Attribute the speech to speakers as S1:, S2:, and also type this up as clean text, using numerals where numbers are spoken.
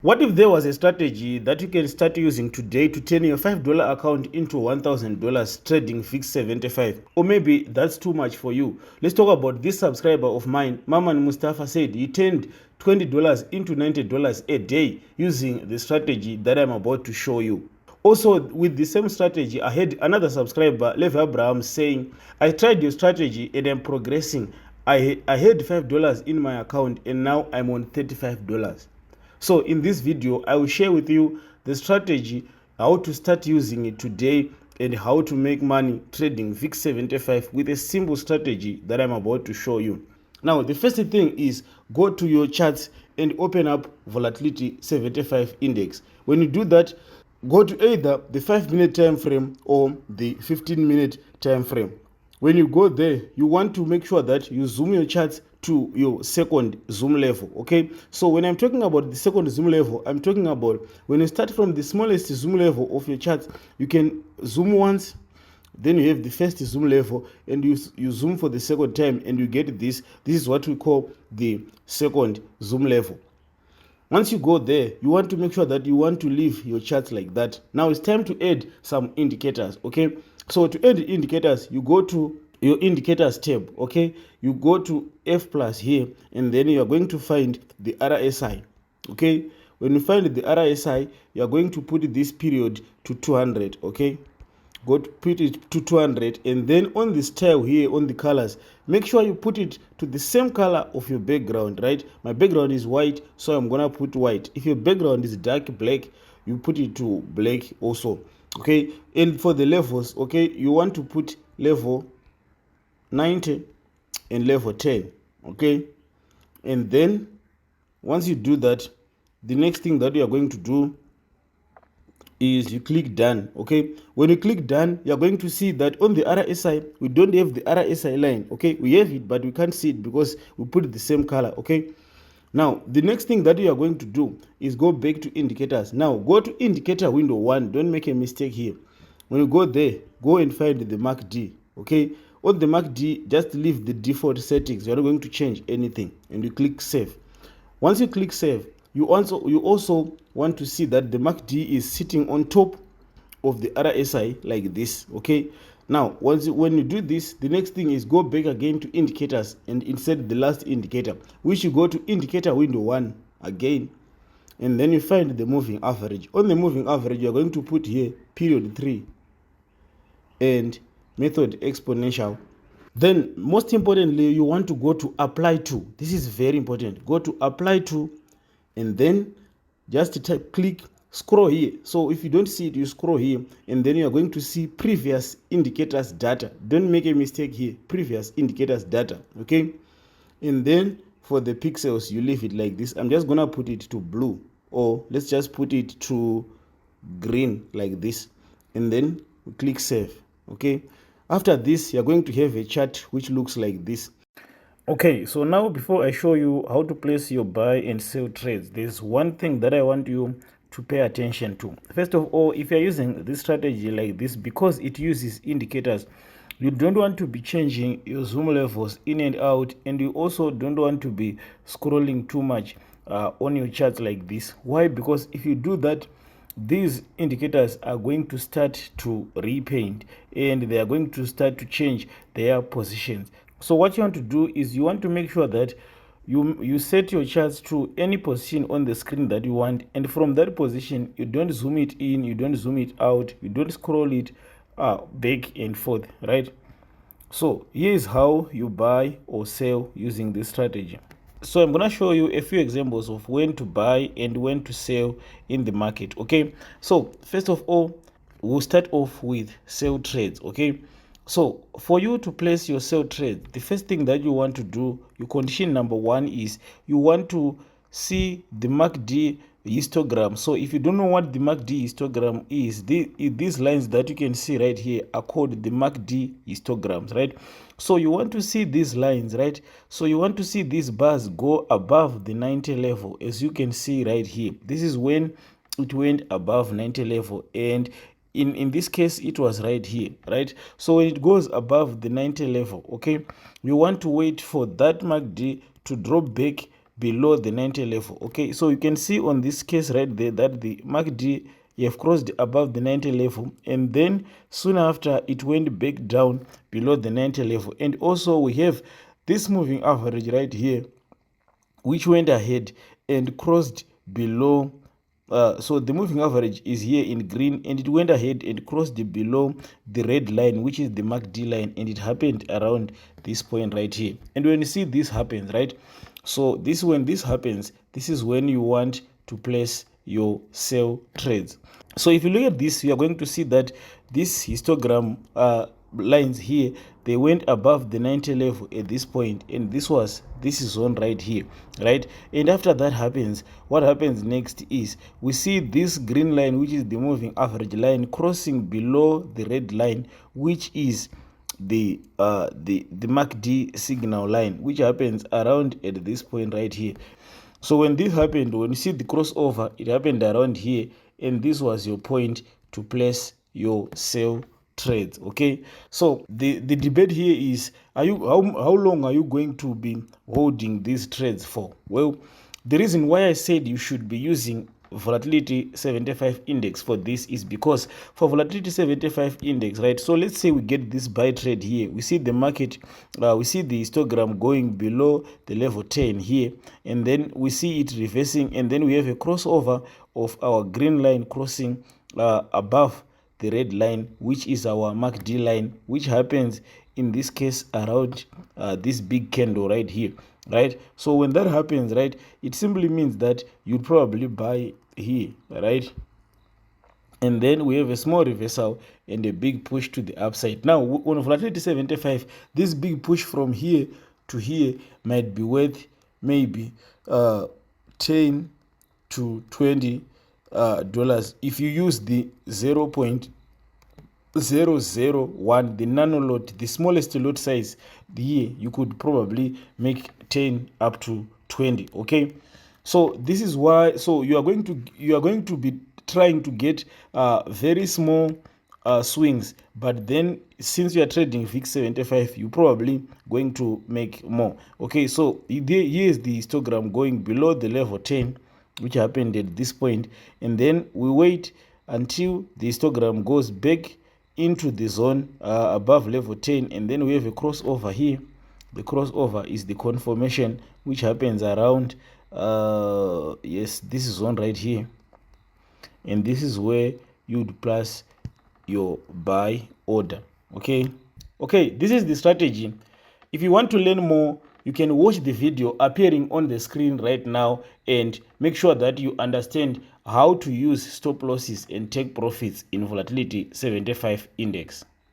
S1: What if there was a strategy that you can start using today to turn your $5 account into $1,000 trading VIX 75? Or maybe that's too much for you. Let's talk about this subscriber of mine. Maman Mustafa said he turned $20 into $90 a day using the strategy that I'm about to show you. Also, with the same strategy, I had another subscriber, Levi Abraham, saying, I tried your strategy and I'm progressing. I had $5 in my account and now I'm on $35. So in this video, I will share with you the strategy, how to start using it today, and how to make money trading VIX 75 with a simple strategy that I'm about to show you. Now, the first thing is go to your charts and open up volatility 75 index. When you do that, go to either the 5-minute time frame or the 15-minute time frame. When you go there, you want to make sure that you zoom your charts to your second zoom level. Okay, so when I'm talking about the second zoom level, I'm talking about when you start from the smallest zoom level of your charts, you can zoom once, then you have the first zoom level, and you zoom for the second time, and you get this. This is what we call the second zoom level. Once you go there, you want to make sure that you want to leave your charts like that. Now it's time to add some indicators. Okay, so to add indicators, you go to your indicators tab. Okay, you go to F plus here, and then you are going to find the RSI. Okay, when you find the RSI, you are going to put this period to 200. Okay, go to put it to 200, and then on the style here on the colors, make sure you put it to the same color of your background. Right, my background is white, so I'm gonna put white. If your background is dark black, you put it to black also. Okay, and for the levels, okay, you want to put level 90 and level 10. Okay, and then once you do that, the next thing that you are going to do is you click done. Okay, when you click done, you're going to see that on the RSI, we don't have the RSI line. Okay, we have it, but we can't see it because we put the same color. Okay, now the next thing that you are going to do is go back to indicators. Now go to indicator window 1. Don't make a mistake here. When you go there, go and find the MACD. Okay, on the MACD, just leave the default settings. You're not going to change anything, and you click save. Once you click save, you also want to see that the MACD is sitting on top of the RSI like this. Okay, now when you do this, the next thing is go back again to indicators and insert the last indicator, which you go to indicator window 1 again, and then you find the moving average. On the moving average, you're going to put here period 3 and method exponential. Then most importantly, you want to go to apply to. This is very important. Go to apply to, and then just click scroll here. So if you don't see it, you scroll here, and then you are going to see previous indicators data. Don't make a mistake here, previous indicators data. Okay, and then for the pixels, you leave it like this. I'm just gonna put it to blue, or let's just put it to green like this, and then we click save. Okay, after this, you're going to have a chart which looks like this. Okay, so now before I show you how to place your buy and sell trades, there's one thing that I want you to pay attention to. First of all, if you're using this strategy like this, because it uses indicators, you don't want to be changing your zoom levels in and out, and you also don't want to be scrolling too much on your charts like this. Why? Because if you do that, these indicators are going to start to repaint, and they are going to start to change their positions. So what you want to do is you want to make sure that you set your charts to any position on the screen that you want, and from that position you don't zoom it in, you don't zoom it out, you don't scroll it back and forth, right? So here is how you buy or sell using this strategy. So I'm going to show you a few examples of when to buy and when to sell in the market. Okay, so first of all, we'll start off with sell trades. Okay, so for you to place your sell trade, the first thing that you want to do, your condition number 1 is you want to see the MACD histogram. So if you don't know what the MACD histogram is, these lines that you can see right here are called the MACD histograms, right? So you want to see these lines, right? So you want to see these bars go above the 90 level, as you can see right here. This is when it went above 90 level, and in this case it was right here, right? So when it goes above the 90 level, okay, you want to wait for that MACD to drop back below the 90 level. Okay, so you can see on this case right there that the MACD you have crossed above the 90 level, and then soon after it went back down below the 90 level. And also we have this moving average right here, which went ahead and crossed below. So the moving average is here in green, and it went ahead and crossed below the red line, which is the MACD line, and it happened around this point right here. And when you see this happens, right, so when this happens, this is when you want to place your sell trades. So if you look at this, you are going to see that this histogram lines here, they went above the 90 level at this point, and this is zone right here, right? And after that happens, what happens next is we see this green line, which is the moving average line, crossing below the red line, which is the MACD signal line, which happens around at this point right here. So when this happened, when you see the crossover, it happened around here, and this was your point to place your sell trades. Okay, so the debate here is, how long are you going to be holding these trades for? Well, the reason why I said you should be using volatility 75 index for this is because for volatility 75 index, right, so let's say we get this buy trade here, we see the market, we see the histogram going below the level 10 here, and then we see it reversing, and then we have a crossover of our green line crossing above the red line, which is our MACD line, which happens in this case around this big candle right here, right? So when that happens, right, it simply means that you probably buy here, right? And then we have a small reversal and a big push to the upside. Now on volatility 75, this big push from here to here might be worth maybe 10 to 20 dollars if you use the 0.001, the nano lot, the smallest lot size. Here you could probably make 10 up to 20. Okay, so this is why, so you are going to be trying to get very small swings, but then since you are trading VIX 75, you probably going to make more. Okay, so here is the histogram going below the level 10, which happened at this point, and then we wait until the histogram goes back into the zone above level 10, and then we have a crossover here. The crossover is the confirmation, which happens around yes, this is zone right here, and this is where you'd place your buy order. Okay, this is the strategy. If you want to learn more, you can watch the video appearing on the screen right now, and make sure that you understand how to use stop losses and take profits in volatility 75 index.